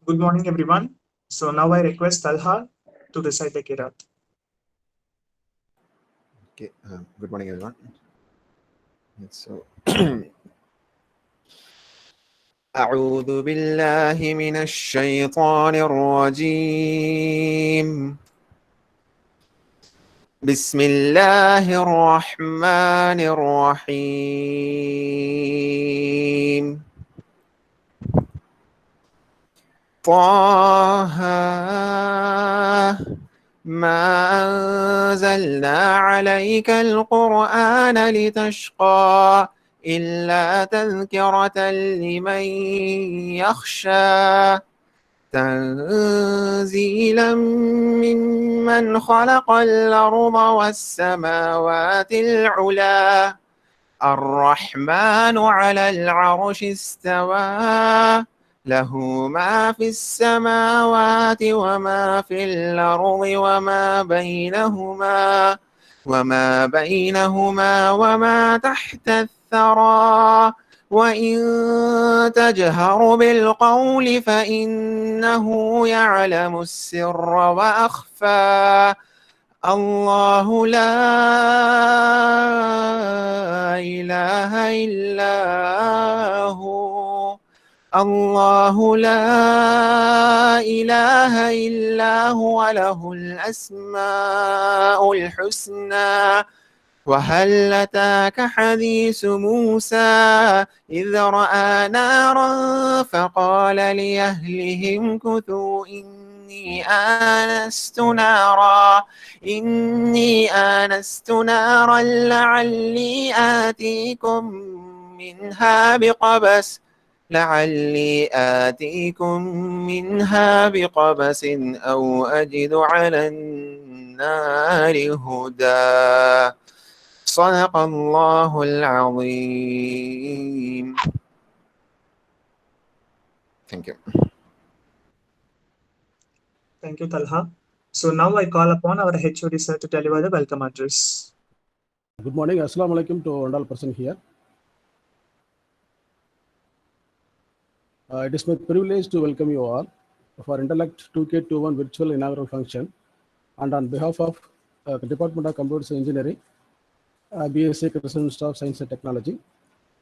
Good morning, everyone. So now I request Talha to recite the Kirat. Okay, good morning, everyone. So, أعوذ بالله من الشيطان الرجيم. بسم الله الرحمن الرحيم. طه ما أنزلنا عليك القرآن لتشقى إلا تذكرة لمن يخشى تنزيلا ممن خلق الأرض والسماوات العلى الرحمن على العرش استوى له ما في السماوات وما في الأرض وما بينهما وما تحت الثرى وإن تجهر بالقول فإنه يعلم السر وأخفى الله لا إله إلا هو الله لا إله إلا هو له الأسماء الحسنى وهل أتاك حديث موسى إذ رأى نارا فقال لأهلهم كثوا إني آنست نارا لعلي آتيكم منها بقبس أو أجد على النار هدى صدق الله العظيم. Thank you. Thank you, Talha. So now I call upon our HOD sir to deliver the welcome address. Good morning. Assalamu alaikum to all person here. It is my privilege to welcome you all for Intellect 2k21 virtual inaugural function, and on behalf of the Department of Computer Science Engineering, BSc Crescent Staff Science and Technology,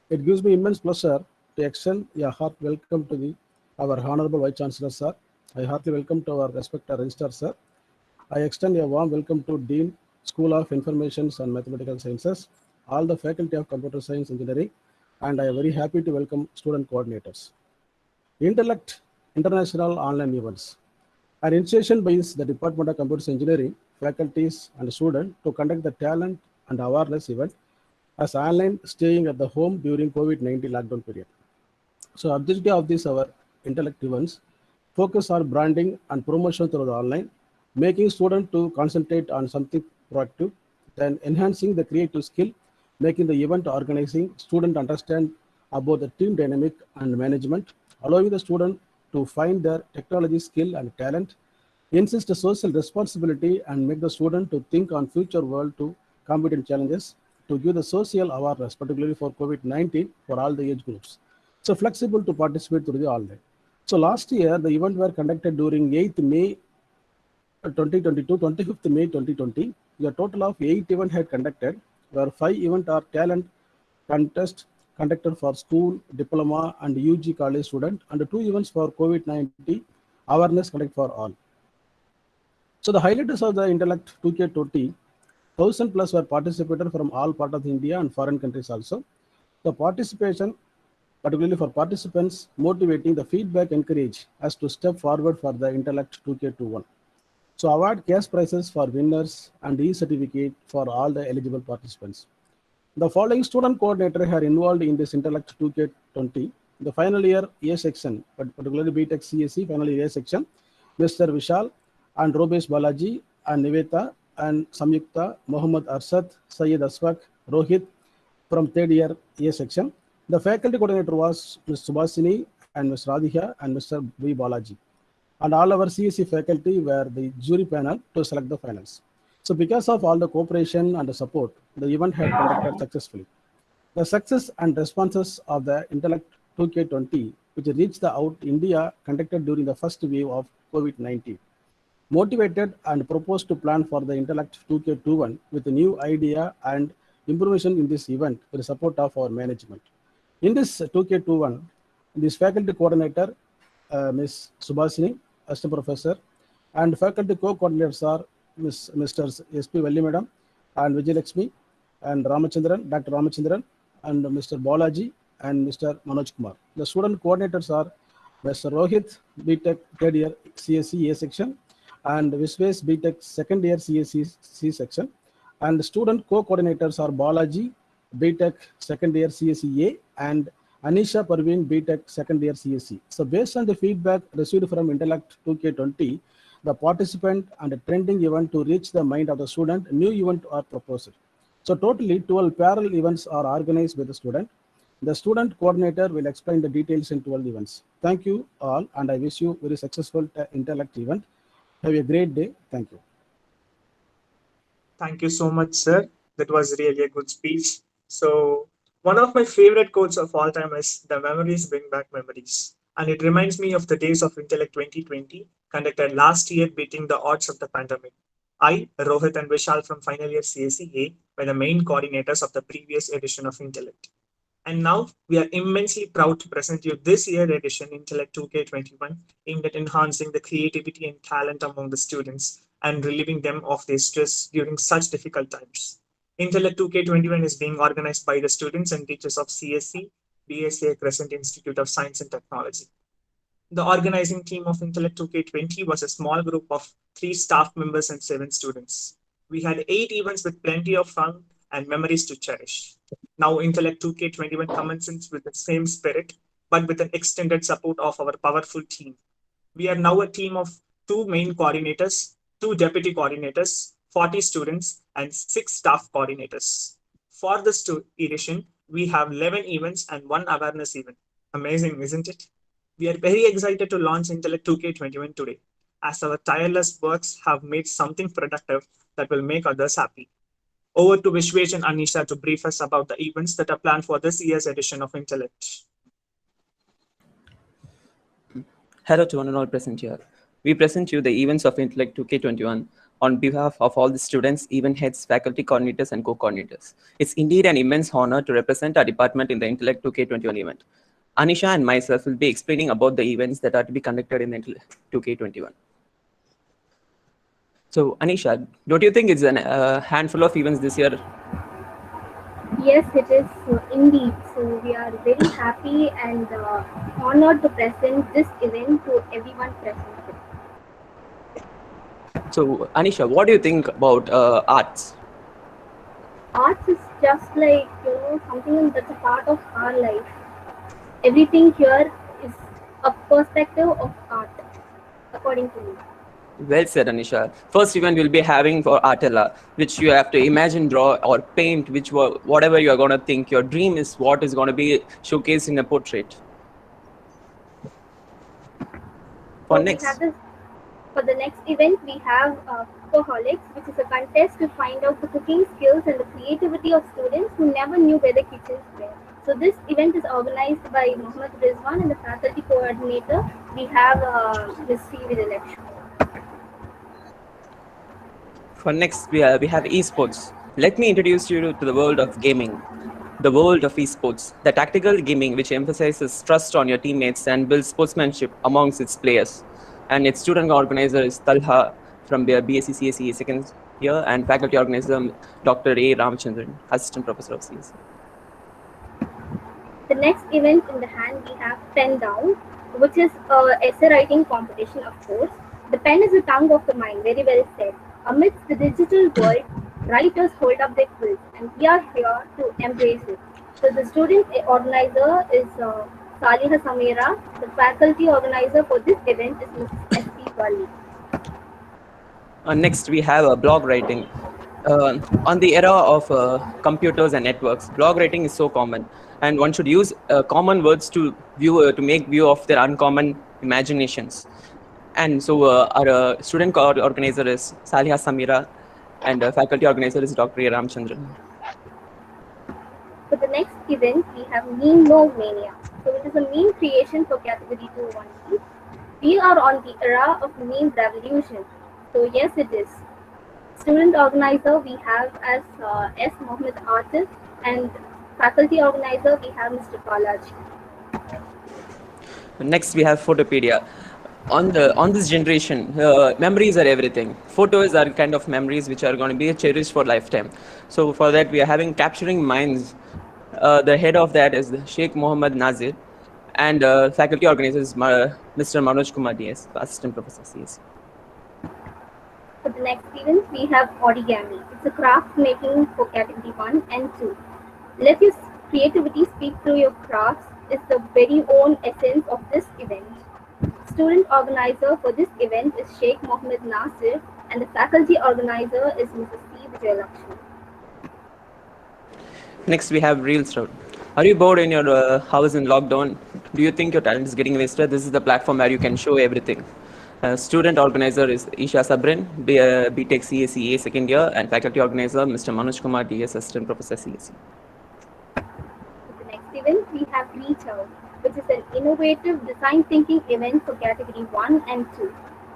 it gives me immense pleasure to extend a heart welcome to our Honorable Vice Chancellor, sir. I heartily welcome to our respected Registrar, sir. I extend a warm welcome to Dean, School of Information and Mathematical Sciences, all the Faculty of Computer Science Engineering, and I am very happy to welcome student coordinators. Intellect International Online Events, an initiation by the Department of Computer Science Engineering, faculties and students to conduct the talent and awareness event as online staying at the home during COVID-19 lockdown period. So objective of this our Intellect events focus on branding and promotion through the online, making students to concentrate on something proactive, then enhancing the creative skill, making the event organizing student understand about the team dynamic and management, allowing the student to find their technology skill and talent, insist a social responsibility and make the student to think on future world to competent challenges, to give the social awareness, particularly for COVID-19 for all the age groups. So flexible to participate through the online. So last year, the event were conducted during 8th May 2022, 25th May 2020. A total of 8 events had conducted, where 5 events are talent contest conducted for school, diploma, and UG college student, and 2 events for COVID-19 awareness conducted for all. So the highlights of the Intellect 2k20, 1,000 plus were participated from all part of India and foreign countries also. The participation, particularly for participants, motivating the feedback encourage us to step forward for the Intellect 2k21. So award cash prizes for winners and e-certificate for all the eligible participants. The following student coordinator are involved in this Intellect 2k20. The final year A section, particularly BTech CSE final year A section, Mr. Vishal and Robesh Balaji and Niveta and Samyukta, Mohammad Arshad, Syed Aswak, Rohit from third year A section. The faculty coordinator was Ms. Subhasini and Ms. Radhika and Mr. V. Balaji. And all our CSE faculty were the jury panel to select the finals. So because of all the cooperation and the support, the event had conducted successfully. The success and responses of the Intellect 2k20 which reached out India conducted during the first wave of COVID-19. Motivated and proposed to plan for the Intellect 2k21 with a new idea and information in this event with the support of our management. In this 2k21, this faculty coordinator, Ms. Subhasini, assistant professor, and faculty co-coordinators are Mr. S.P. Valli Madam and Vijayalakshmi and Ramachandran, Dr. Ramachandran, and Mr. Balaji and Mr. Manoj Kumar. The student coordinators are Mr. Rohit, BTech third year CSE A section, and Visves BTech second year CSE C section. And the student co-coordinators are Balaji, BTech second year CSE A, and Anisha Parveen, BTech second year CSE. So based on the feedback received from Intellect 2k20, the participant and a trending event to reach the mind of the student, new event are proposed. So totally 12 parallel events are organized by the student. The student coordinator will explain the details in 12 events. Thank you all, and I wish you very successful Intellect event. Have a great day. Thank you. Thank you so much, sir. That was really a good speech. So, one of my favorite quotes of all time is "The memories bring back memories." And it reminds me of the days of Intellect 2020, conducted last year, beating the odds of the pandemic. I, Rohit, and Vishal from final year CSEA were the main coordinators of the previous edition of Intellect. And now we are immensely proud to present you this year edition Intellect 2k21, aimed at enhancing the creativity and talent among the students and relieving them of their stress during such difficult times. Intellect 2k21 is being organized by the students and teachers of CSC, BSA Crescent Institute of Science and Technology. The organizing team of Intellect 2k20 was a small group of 3 staff members and 7 students. We had 8 events with plenty of fun and memories to cherish. Now, Intellect 2k21 commences with the same spirit, but with an extended support of our powerful team. We are now a team of 2 main coordinators, 2 deputy coordinators, 40 students, and 6 staff coordinators. For this edition, we have 11 events and 1 awareness event. Amazing, isn't it? We are very excited to launch Intellect 2k21 today, as our tireless works have made something productive that will make others happy. Over to Vishwesh and Anisha to brief us about the events that are planned for this year's edition of Intellect. Hello to one and all present here. We present you the events of Intellect 2k21 on behalf of all the students, event heads, faculty coordinators, and co-coordinators. It's indeed an immense honor to represent our department in the Intellect 2k21 event. Anisha and myself will be explaining about the events that are to be conducted in the Intellect 2k21. So, Anisha, don't you think it's a handful of events this year? Yes, it is indeed. So we are very happy and honored to present this event to everyone present. So, Anisha, what do you think about arts? Arts is just like, something that's a part of our life. Everything here is a perspective of art, according to me. Well said, Anisha. First event we'll be having for Artella, which you have to imagine, draw, or paint, whatever you are going to think. Your dream is what is going to be showcased in a portrait. For the next event, we have Cookaholics, which is a contest to find out the cooking skills and the creativity of students who never knew where the kitchens were. So this event is organized by Mohammed Rizwan and the faculty coordinator. We have Ms. C. Vijayalakshmi. For next, we have esports. Let me introduce you to the world of gaming. The world of esports, the tactical gaming which emphasizes trust on your teammates and builds sportsmanship amongst its players. And its student organizer is Talha from the BSc CSE second year, and faculty organizer Dr. A. Ramachandran, assistant professor of CSE. The next event in the hand, we have Pen Down, which is an essay writing competition, of course. The pen is the tongue of the mind, very well said. Amidst the digital world, writers hold up their quills, and we are here to embrace it. So the student organizer is Saliha Samira. The faculty organizer for this event is Mrs. S.P. Wali. Next, we have blog writing. On the era of computers and networks, blog writing is so common, and one should use common words to make view of their uncommon imaginations. And so our student organizer is Saliha Samira, and faculty organizer is Dr. A. Ramachandran. For the next event, we have Meme No Mania. So it is a meme creation for category 2 only. We are on the era of meme revolution. So yes, it is. Student organizer we have as S. Mohammed Artist, and faculty organizer we have Mr. Balaji. Next, we have Photopedia. On this generation, memories are everything. Photos are kind of memories which are going to be cherished for lifetime. So for that, we are having capturing minds. The head of that is Sheikh Mohammed Nazir, and faculty organizer is Mr. Manoj Kumar DS, assistant professor CS. For the next event, we have origami. It's a craft making for category 1 and 2. Let your creativity speak through your crafts is the very own essence of this event. Student organizer for this event is Sheikh Mohammed Nasir, and the faculty organizer is Mrs. C. Vijayalakshmi. Next, we have Reels Road. Are you bored in your house in lockdown? Do you think your talent is getting wasted? This is the platform where you can show everything. Student organizer is Isha Sabrin, BTech CACA second year, and faculty organizer Mr. Manoj Kumar DS, assistant professor CAC. For the next event, we have Reach Out, which is an innovative design thinking event for category 1 and 2.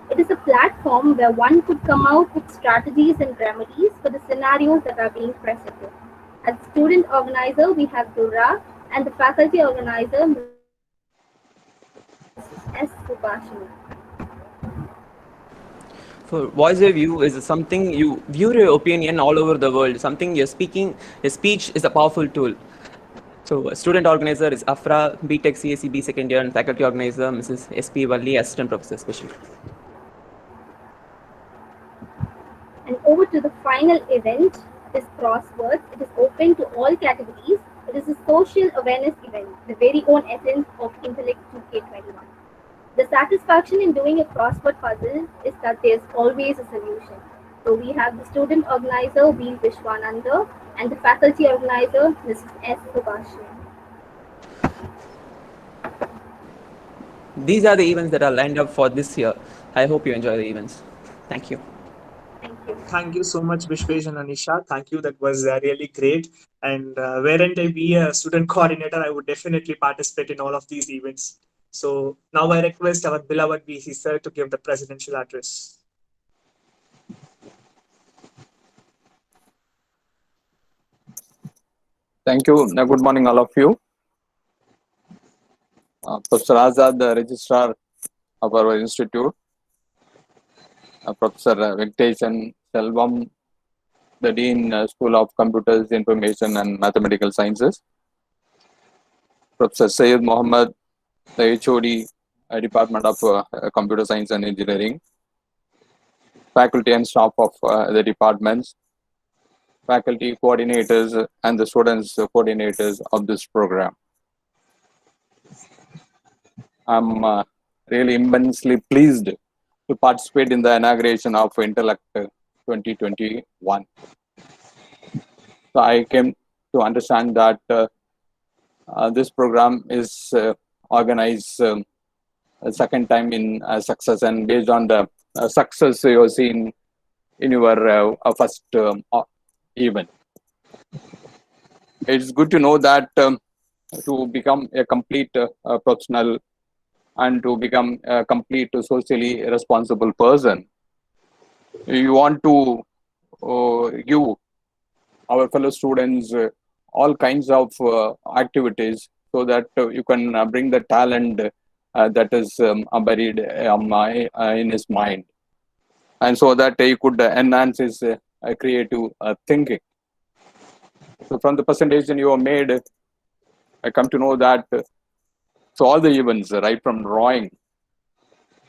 It is a platform where one could come out with strategies and remedies for the scenarios that are being presented. As student organizer, we have Dura, and the faculty organizer, Mrs. S. Subhashini. For voice review is something you view your opinion all over the world. Something you're speaking, your speech is a powerful tool. So student organizer is Afra, BTech CACB second year, and faculty organizer Mrs. SP Valli, assistant professor special. And over to the final event is Crosswords. It is open to all categories. It is a social awareness event, the very own essence of Intellect 2k21. The satisfaction in doing a crossword puzzle is that there's always a solution. So we have the student organizer, V. Vishwananda, and the faculty organizer, Mrs. S. Subhashini. These are the events that are lined up for this year. I hope you enjoy the events. Thank you. Thank you. Thank you so much, Vishwesh and Anisha. Thank you. That was really great. And weren't I be a student coordinator, I would definitely participate in all of these events. So now I request our beloved VC sir to give the presidential address. Thank you. Good morning, all of you. Professor Azad, the registrar of our institute, Professor Venkatesan Selvam, the Dean, School of Computers, Information and Mathematical Sciences, Professor Syed Mohammed, the HOD, Department of Computer Science and Engineering, faculty and staff of the departments, faculty coordinators and the students coordinators of this program. I'm really immensely pleased to participate in the inauguration of Intellect 2021. So I came to understand that this program is organized a second time in success, and based on the success you have seen in your first event. It's good to know that to become a complete professional and to become a complete socially responsible person, you want to give our fellow students all kinds of activities so that you can bring the talent that is buried in his mind, and so that he could enhance his creative thinking. So from the presentation you have made, I come to know that so all the events, right from drawing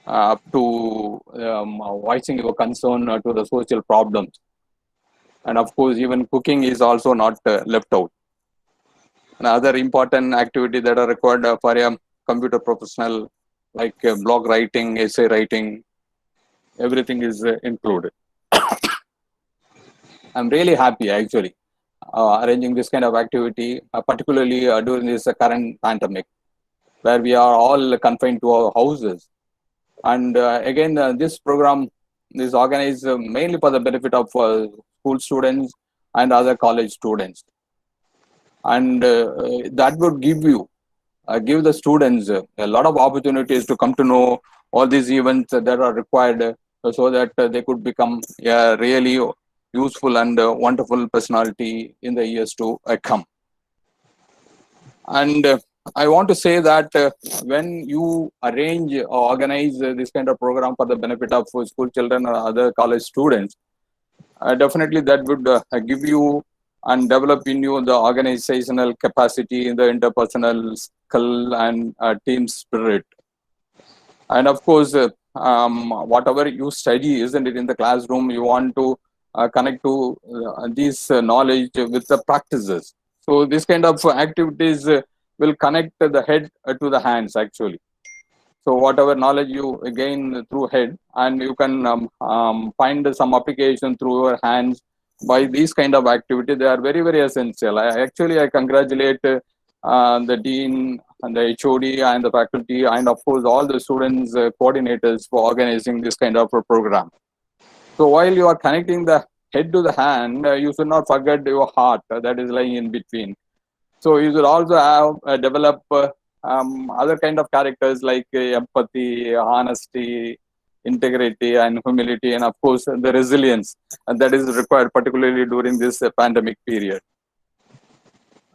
up to voicing your concern to the social problems, and of course even cooking is also not left out. Another important activity that are required for a computer professional, like blog writing, essay writing, everything is included. I'm really happy actually arranging this kind of activity, particularly during this current pandemic, where we are all confined to our houses. And again, this program is organized mainly for the benefit of school students and other college students. and that would give the students a lot of opportunities to come to know all these events that are required so that they could become a really useful and wonderful personality in the years to come. And I want to say that when you arrange or organize this kind of program for the benefit of school children or other college students, definitely that would give you and develop in you the organizational capacity, the interpersonal skill, and team spirit. And of course, whatever you study, isn't it, in the classroom, you want to connect to these knowledge with the practices. So this kind of activities will connect the head to the hands actually. So whatever knowledge you gain through head, and you can find some application through your hands by these kind of activity, they are very, very essential. I congratulate the dean and the HOD and the faculty, and of course all the students coordinators for organizing this kind of a program. So while you are connecting the head to the hand, you should not forget your heart that is lying in between. So you should also have develop other kind of characters like empathy, honesty, integrity, and humility, and of course the resilience that is required, particularly during this pandemic period.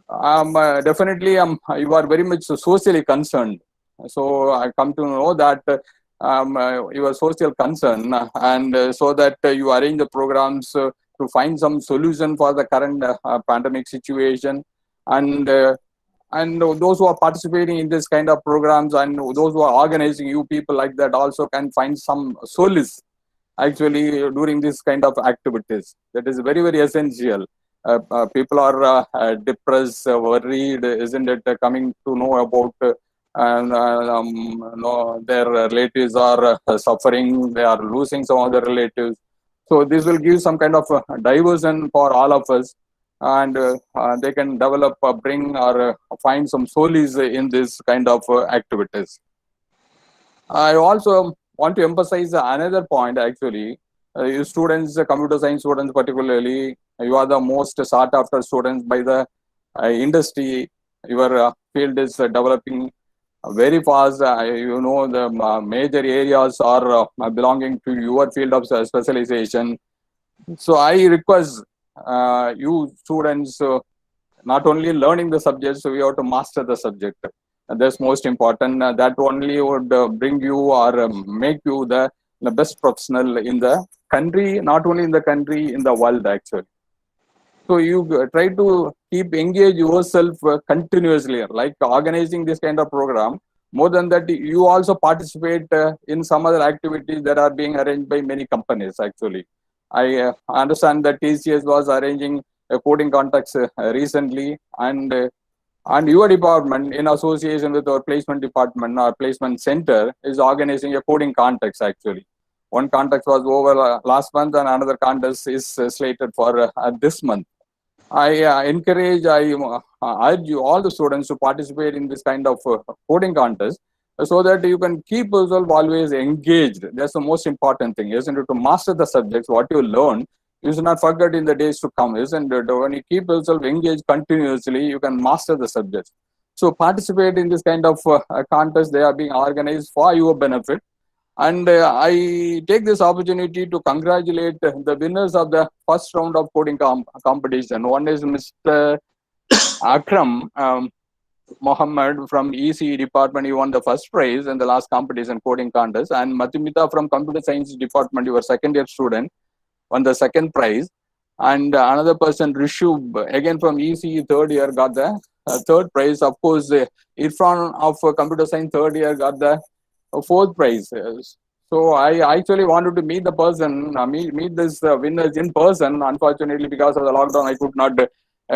Definitely, you are very much socially concerned. So I come to know that you are social concern, and so that you arrange the programs to find some solution for the current pandemic situation, and those who are participating in this kind of programs and those who are organizing, you people like that also can find some solace actually during this kind of activities. That is very, very essential. People are depressed, worried, isn't it, coming to know about their relatives are suffering, they are losing some of their relatives. So this will give some kind of diversion for all of us, and they can develop, bring, or find some solace in this kind of activities. I also want to emphasize another point actually. You students, computer science students particularly, you are the most sought after students by the industry. Your field is developing very fast. You know, the major areas are belonging to your field of specialization. So I request you students, not only learning the subject, so we have to master the subject. And that's most important. That only would bring you or make you the best professional in the country, not only in the country, in the world actually. So you try to keep engage yourself continuously, like organizing this kind of program. More than that, you also participate in some other activities that are being arranged by many companies actually. I understand that TCS was arranging a coding contest recently, and your department, in association with our placement department, our placement center, is organizing a coding contest actually. One contest was over last month, and another contest is slated for this month. I urge you, all the students, to participate in this kind of coding contest, so that you can keep yourself always engaged. That's the most important thing, isn't it? To master the subjects, what you learn, you should not forget in the days to come, isn't it? When you keep yourself engaged continuously, you can master the subjects. So participate in this kind of contest. They are being organized for your benefit. And I take this opportunity to congratulate the winners of the first round of coding competition. One is Mr. Akram Mohammed from ECE department. He won the first prize in the last competition coding contest. And Mathumita from computer science department, your second year student, won the second prize. And another person, Rishub, again from ECE third year, got the third prize. Of course, Irfan of computer science third year got the fourth prize. So I actually wanted to meet the person, meet this winners in person. Unfortunately, because of the lockdown, I could not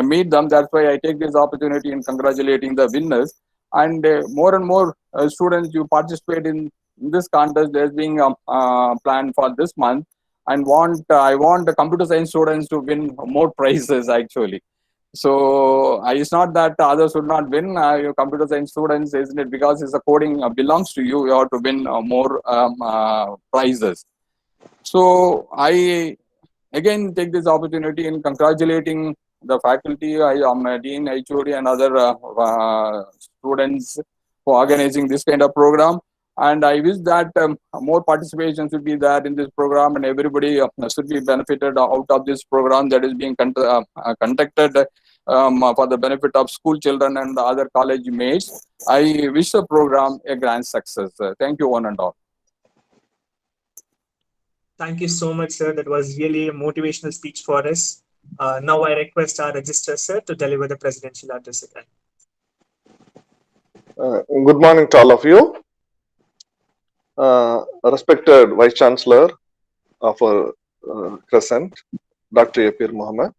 meet them. That's why I take this opportunity in congratulating the winners. And more and more students, you participate in this contest. There's being planned for this month, and I want the computer science students to win more prizes actually. So it's not that others would not win. Your computer science students, isn't it? Because it's a coding belongs to you, you have to win more prizes. So I again take this opportunity in congratulating the faculty, Dean, HOD, and other students for organizing this kind of program. And I wish that more participation should be there in this program, and everybody should be benefited out of this program that is being conducted for the benefit of school children and the other college mates. I wish the program a grand success. Thank you, one and all. Thank you so much, sir. That was really a motivational speech for us. Now I request our registrar, sir, to deliver the presidential address again. Good morning to all of you. Respected Vice Chancellor of Crescent, Dr. Apir Mohammed,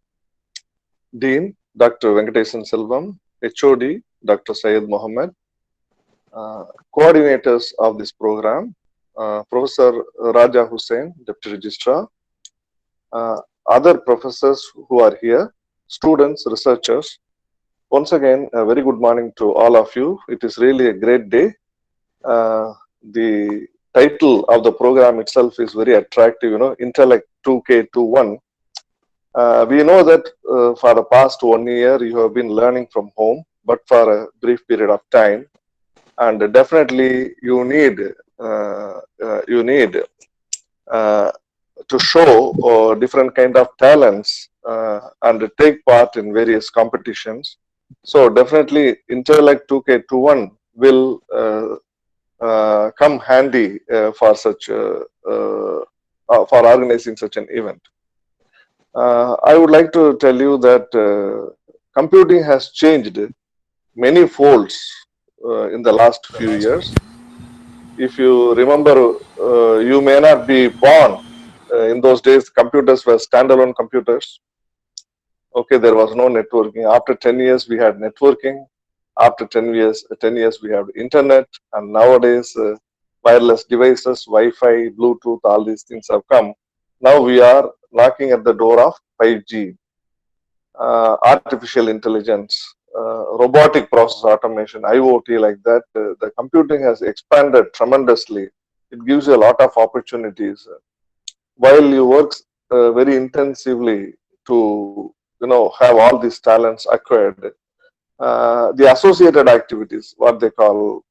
Dean, Dr. Venkatesan Selvam, HOD, Dr. Syed Mohammed, coordinators of this program, Professor Raja Hussain, Deputy Registrar, other professors who are here, students, researchers. Once again, a very good morning to all of you. It is really a great day. The title of the program itself is very attractive, Intellect 2k21. We know that for the past 1 year, you have been learning from home, but for a brief period of time. And definitely you need to show different kind of talents and take part in various competitions. So definitely Intellect 2k21 will come handy for such for organizing such an event. I would like to tell you that computing has changed many folds in the last few years. If you remember, you may not be born. In those days, computers were standalone computers. Okay, there was no networking. After 10 years, we had networking. After 10 years, we have internet. And nowadays, wireless devices, Wi-Fi, Bluetooth, all these things have come. Now we are knocking at the door of 5G, artificial intelligence, robotic process automation, IoT, like that. The computing has expanded tremendously. It gives you a lot of opportunities. While you work very intensively to have all these talents acquired, the associated activities, what they call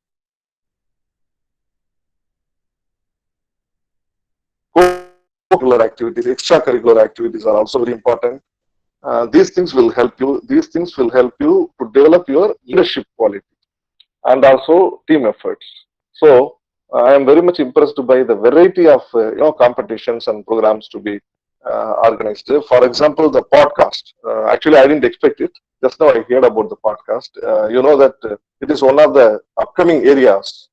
co-curricular activities, extracurricular activities are also very important. These things will help you. These things will help you to develop your leadership quality and also team efforts. So I am very much impressed by the variety of competitions and programs to be organized. For example, the podcast. Actually, I didn't expect it. Just now I heard about the podcast. You know that it is one of the upcoming areas,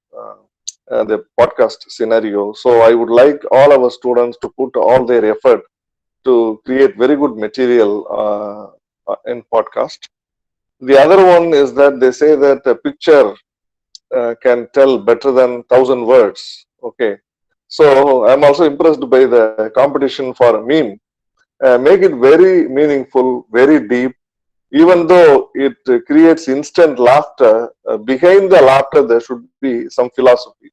the podcast scenario. So I would like all our students to put all their effort to create very good material in podcast. The other one is that they say that a picture can tell better than 1,000 words. Okay, so I'm also impressed by the competition for a meme. Make it very meaningful, very deep. Even though it creates instant laughter, behind the laughter there should be some philosophy.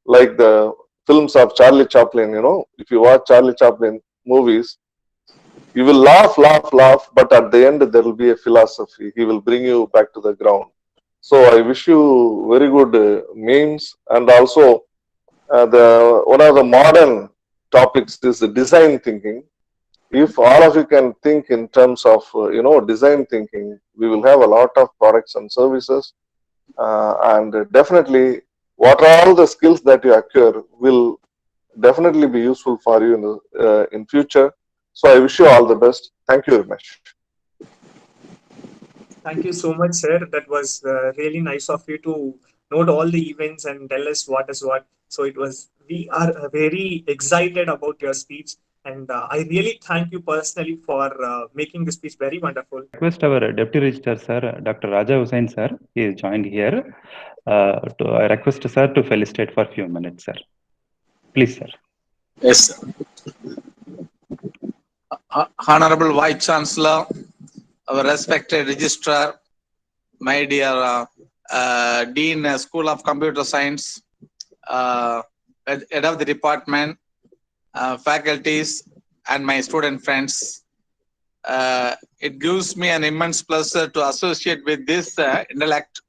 Like the films of Charlie Chaplin, if you watch Charlie Chaplin movies, you will laugh, but at the end there will be a philosophy. He will bring you back to the ground. So I wish you very good memes, and also one of the modern topics is the design thinking. If all of you can think in terms of design thinking, we will have a lot of products and services, and definitely what are all the skills that you acquire will definitely be useful for you in future. So I wish you all the best. Thank you very much. Thank you so much, sir. That was really nice of you to note all the events and tell us what is what. So we are very excited about your speech. And I really thank you personally for making the speech very wonderful. Request our Deputy Registrar, sir, Dr. Raja Hussain, sir. He is joined here. I request, sir, to felicitate for a few minutes, sir. Please, sir. Yes, sir. Honorable Vice Chancellor, our respected Registrar, my dear Dean, School of Computer Science, Head of the Department, faculties, and my student friends. it gives me an immense pleasure to associate with this Intellect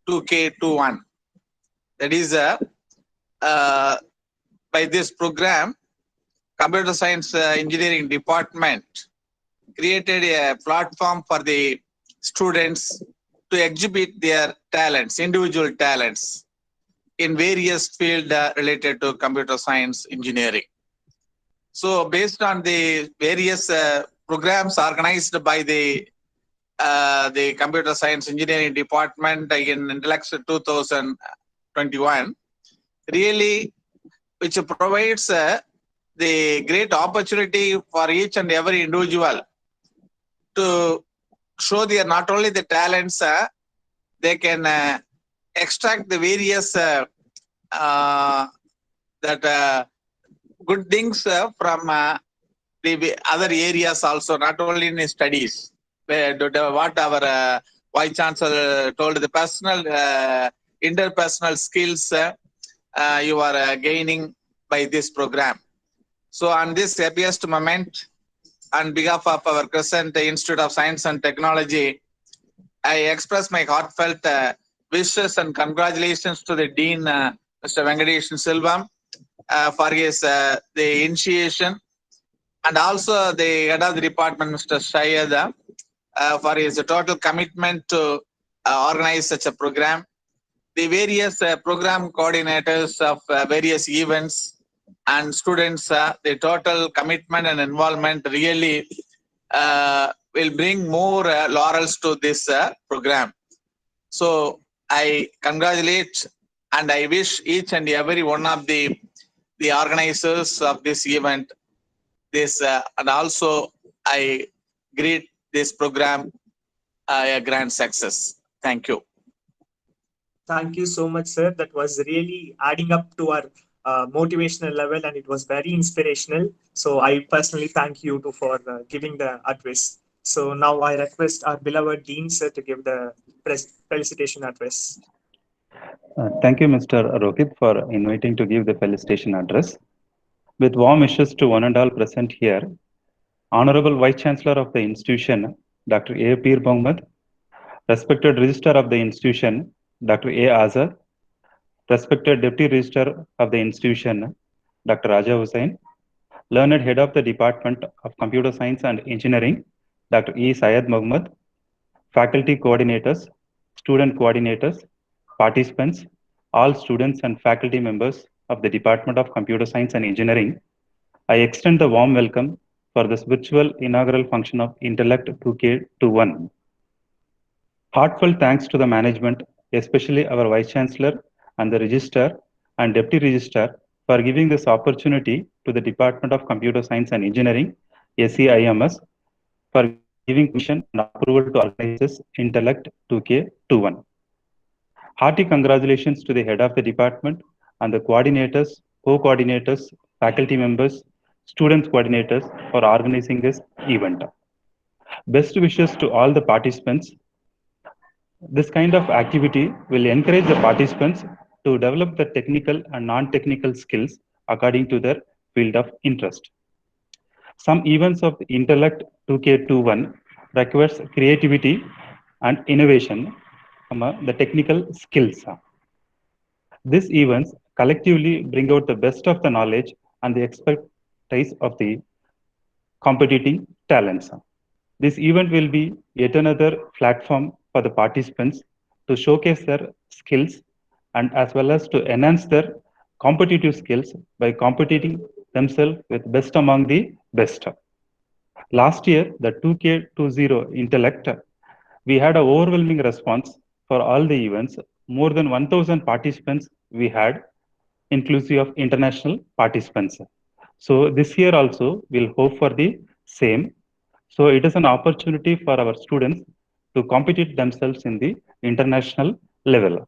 2k21. That is, by this program, Computer Science Engineering Department created a platform for the students to exhibit their talents, individual talents, in various fields related to computer science engineering. So based on the various programs organized by the Computer Science Engineering Department in Intellect 2021, really, which provides the great opportunity for each and every individual to show their not only the talents, they can extract the various good things from the other areas also, not only in studies. What our Vice Chancellor told, the personal, interpersonal skills you are gaining by this program. So on this happiest moment, on behalf of our Crescent Institute of Science and Technology, I express my heartfelt wishes and congratulations to the Dean, Mr. Venkatesh Silvam, for his the initiation, and also the head of the department, Mr. Shayada, for his total commitment to organize such a program. The various program coordinators of various events and students, the total commitment and involvement really will bring more laurels to this program. So I congratulate and I wish each and every one of the organizers of this event this, and also I greet this program a grand success. Thank you. Thank you so much, sir. That was really adding up to our motivational level, and it was very inspirational. So I personally thank you for giving the address. So now I request our beloved Dean, sir, to give the felicitation address. Thank you, Mr. Rohit, for inviting to give the felicitation address. With warm wishes to one and all present here, Honorable Vice Chancellor of the institution, Dr. A. Peer Mohammed, respected Registrar of the institution, Dr. A. Azad, respected Deputy Registrar of the institution, Dr. Raja Hussain, learned Head of the Department of Computer Science and Engineering, Dr. E. Syed Mohammed, faculty coordinators, student coordinators, participants, all students and faculty members of the Department of Computer Science and Engineering, I extend the warm welcome for this virtual inaugural function of Intellect 2k21. Heartfelt thanks to the management, especially our Vice Chancellor and the Registrar and Deputy Registrar for giving this opportunity to the Department of Computer Science and Engineering, SEIMS, for giving permission and approval to organize this Intellect 2k21. Hearty congratulations to the head of the department and the coordinators, co-coordinators, faculty members, students coordinators for organizing this event. Best wishes to all the participants. This kind of activity will encourage the participants to develop the technical and non-technical skills according to their field of interest. Some events of Intellect 2k21 requires creativity and innovation, the technical skills. These events collectively bring out the best of the knowledge and the expertise of the competing talents. This event will be yet another platform for the participants to showcase their skills and as well as to enhance their competitive skills by competing themselves with best among the best. Last year, the 2K20 Intellect, we had an overwhelming response for all the events. More than 1,000 participants we had, inclusive of international participants. So this year also, we'll hope for the same. So it is an opportunity for our students to compete themselves in the international level.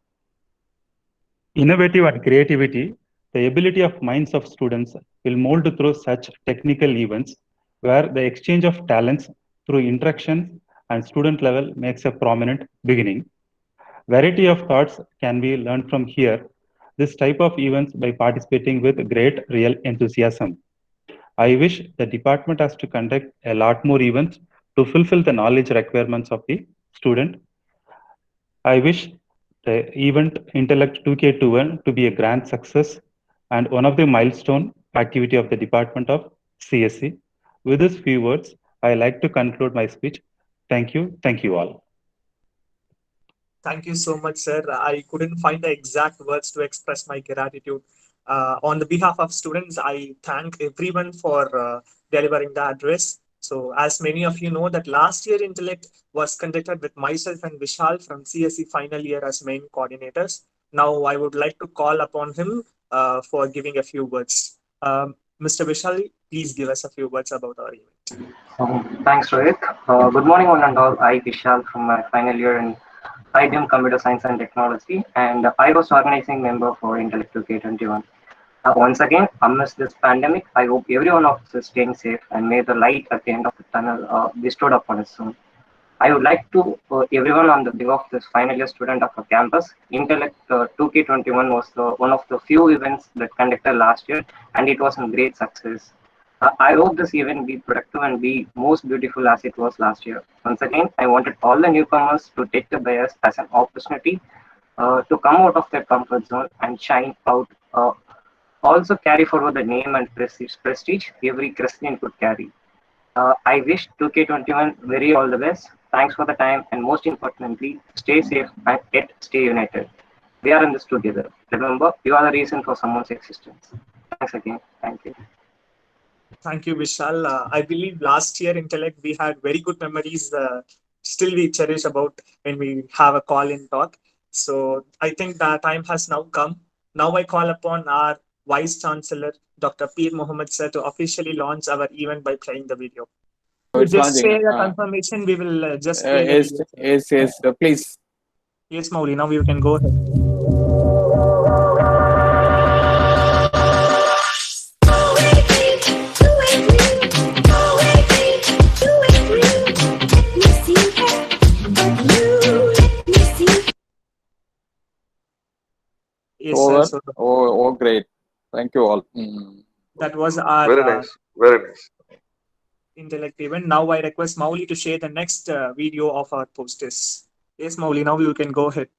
Innovative and creativity, the ability of minds of students will mold through such technical events where the exchange of talents through interaction and student level makes a prominent beginning. Variety of thoughts can be learned from here. This type of events by participating with great real enthusiasm. I wish the department has to conduct a lot more events to fulfill the knowledge requirements of the student. I wish the event Intellect 2k21 to be a grand success and one of the milestone activity of the Department of CSC. With these few words, I like to conclude my speech. Thank you. Thank you all. Thank you so much, sir. I couldn't find the exact words to express my gratitude. On the behalf of students, I thank everyone for delivering the address. So, as many of you know, that last year Intellect was conducted with myself and Vishal from CSE final year as main coordinators. Now, I would like to call upon him for giving a few words. Mr. Vishal, please give us a few words about our event. Thanks, Rohit. Good morning, one and all. I, Vishal, from my final year in IBM Computer Science and Technology, and I was organizing member for Intellect 2k21. Once again, amidst this pandemic, I hope every one of us is staying safe and may the light at the end of the tunnel bestowed upon us soon. I would like to everyone on the behalf of this final year student of our campus. Intellect 2k21 was one of the few events that conducted last year, and it was a great success. I hope this event be productive and be most beautiful as it was last year. Once again, I wanted all the newcomers to take the bias as an opportunity to come out of their comfort zone and shine out. Also carry forward the name and prestige every Crescent could carry. I wish 2K21 very all the best. Thanks for the time, and most importantly, stay safe and yet stay united. We are in this together. Remember, you are the reason for someone's existence. Thanks again. Thank you. Thank you, Vishal. I believe last year Intellect we had very good memories. Still, we cherish about when we have a call in talk. So I think the time has now come. Now I call upon our Vice Chancellor, Dr. Peer Mohammed sir, to officially launch our event by playing the video. So You it's just launching. say a confirmation. We will just play the Yes, video. yes, yes. Please. Yes, Mauli. Now you can go ahead. Yes, Over. sir. So Oh, great. Thank you all. that was our Very nice. Very nice. Intellect event. Now I request Mauli to share the next video of our posters. Yes, Mauli, now you can go ahead.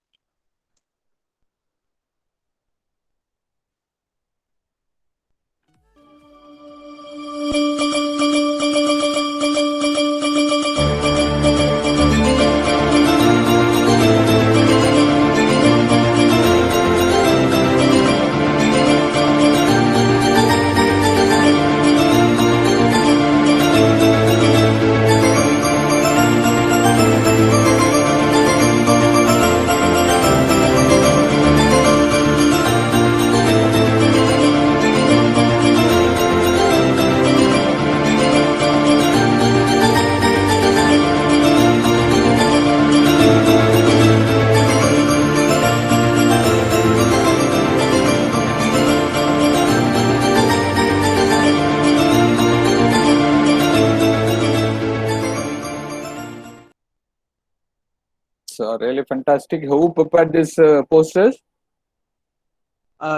So really fantastic. Who prepared this posters?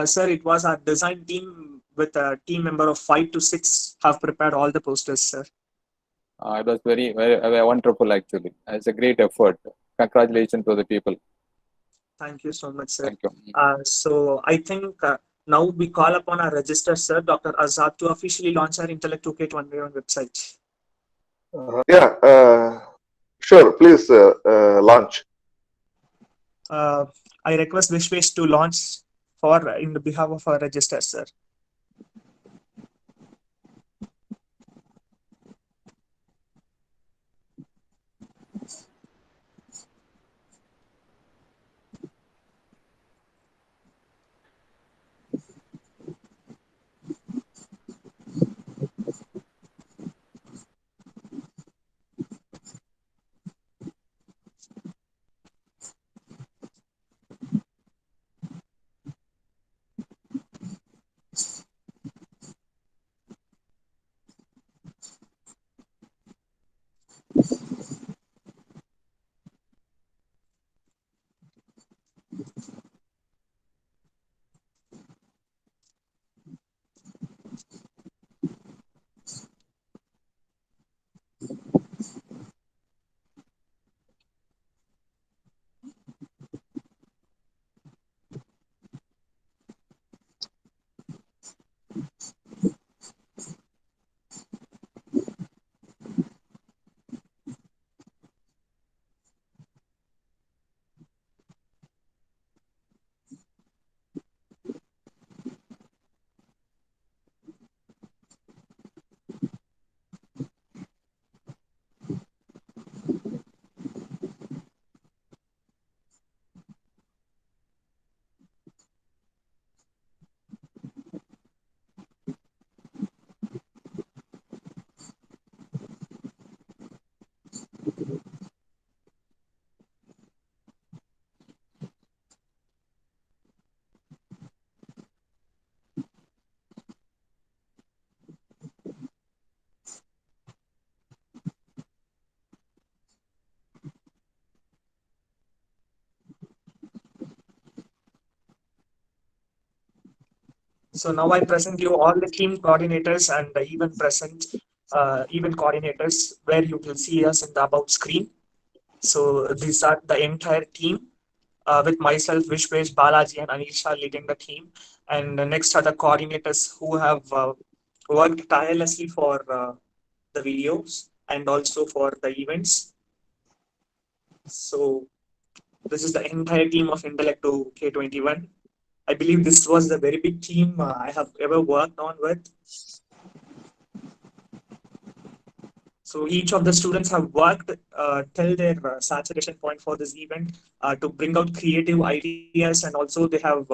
Sir, it was our design team with a team member of 5 to 6 have prepared all the posters, sir. It was very wonderful actually. It's a great effort. Congratulations to the people. Thank you so much, sir. Thank you. So I think now we call upon our registrar, sir, Dr. Azad, to officially launch our Intellect 2k21 website. Sure. Please launch. I request Vishwesh to launch for in the behalf of our registrar, sir. So now I present you all the team coordinators and the event coordinators where you will see us in the above screen. So these are the entire team with myself, Vishwesh, Balaji, and Anisha leading the team. And next are the coordinators who have worked tirelessly for the videos and also for the events. So this is the entire team of Intellect 2k21. I believe this was the very big team I have ever worked on with. So each of the students have worked till their saturation point for this event to bring out creative ideas, and also they have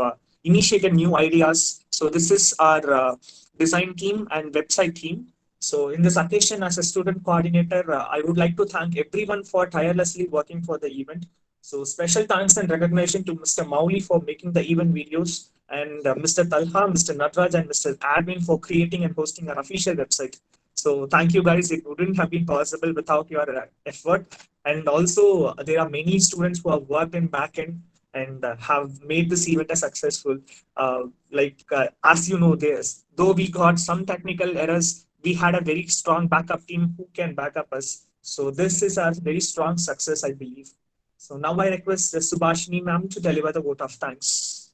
initiated new ideas. So this is our design team and website team. So in this occasion, as a student coordinator, I would like to thank everyone for tirelessly working for the event. So special thanks and recognition to Mr. Mauli for making the event videos, and Mr. Talha, Mr. Natraj, and Mr. Admin for creating and hosting our official website. So thank you guys. It wouldn't have been possible without your effort. And also there are many students who have worked in backend and have made this event a successful. As you know, though we got some technical errors, we had a very strong backup team who can back up us. So this is a very strong success, I believe. So now I request Subhashini ma'am to deliver the vote of thanks.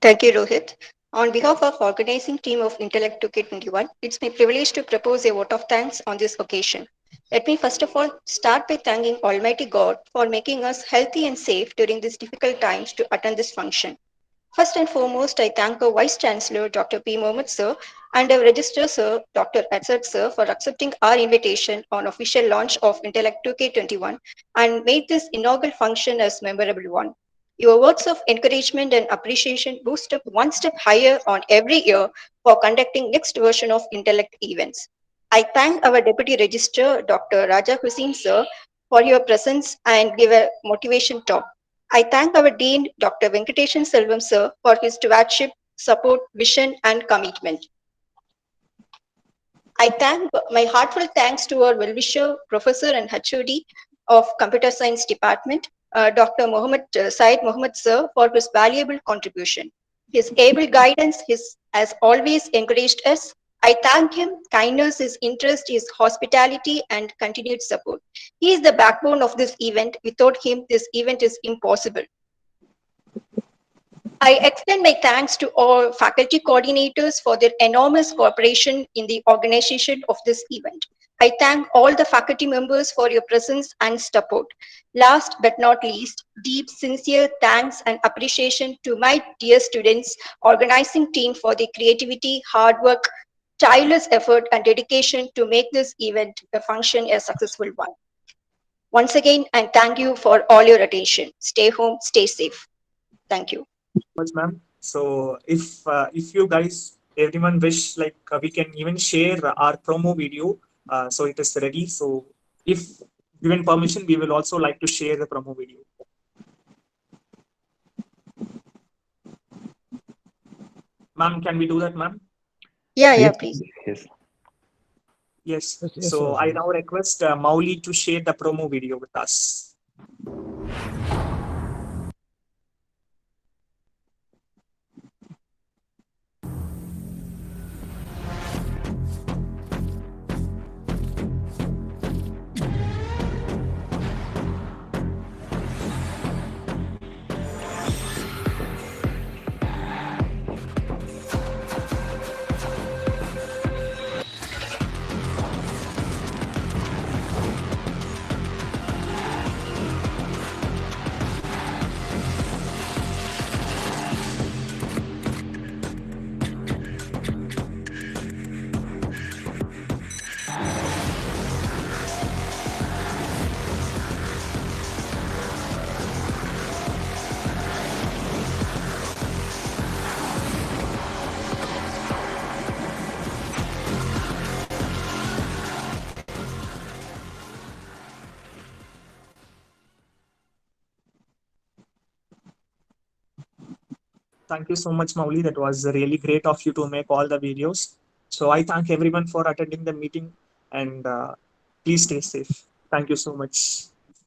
Thank you, Rohit. On behalf of organizing team of Intellect 2k21, it's my privilege to propose a vote of thanks on this occasion. Let me first of all start by thanking Almighty God for making us healthy and safe during these difficult times to attend this function. First and foremost, I thank our Vice Chancellor, Dr. P. Mohammed Sir, and our Registrar Sir, Dr. Asad Sir, for accepting our invitation on official launch of Intellect 2k21 and made this inaugural function as memorable one. Your words of encouragement and appreciation boost up one step higher on every year for conducting next version of Intellect events. I thank our Deputy Registrar, Dr. Raja Hussain Sir, for your presence and give a motivation talk. I thank our Dean, Dr. Venkateshan Selvam Sir, for his stewardship, support, vision, and commitment. I thank my heartfelt thanks to our well-wisher, Professor and HOD of Computer Science Department, Dr. Syed Mohammed Sir, for his valuable contribution. His able guidance has always encouraged us. I thank him, kindness, his interest, his hospitality, and continued support. He is the backbone of this event. Without him, this event is impossible. I extend my thanks to all faculty coordinators for their enormous cooperation in the organization of this event. I thank all the faculty members for your presence and support. Last but not least, deep, sincere thanks and appreciation to my dear students, organizing team for their creativity, hard work, tireless effort and dedication to make this event a function a successful one. Once again, and thank you for all your attention. Stay home, stay safe. Thank you. Much, ma'am. So if you guys, everyone wish, we can even share our promo video. So it is ready. So if given permission, we will also like to share the promo video. Ma'am, can we do that, ma'am? Yeah, please. Yes. So I now request Mauli to share the promo video with us. Thank you so much, Mauli. That was really great of you to make all the videos. So I thank everyone for attending the meeting, and please stay safe. Thank you so much.